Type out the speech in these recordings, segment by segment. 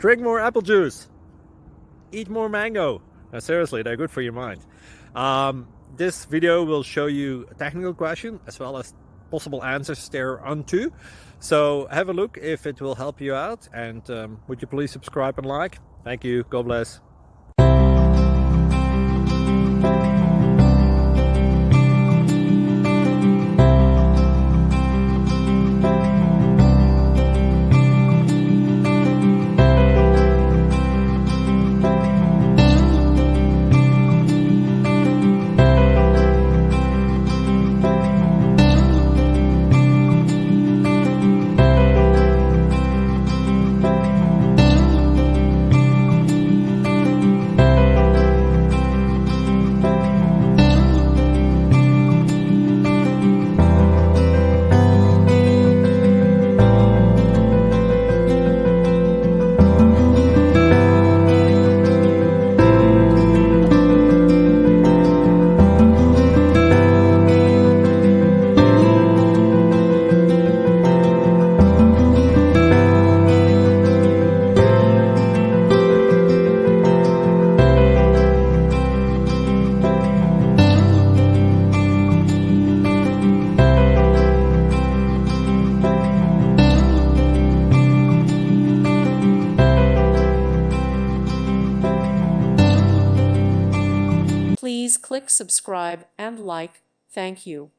Drink more apple juice. Eat more mango. No, seriously, they're good for your mind. This video will show you a technical question as well as possible answers thereunto. So have a look if it will help you out, and would you please subscribe and like? Thank you. God bless. Please click subscribe and like. Thank you.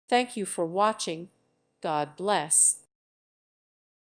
Thank you for watching. God bless.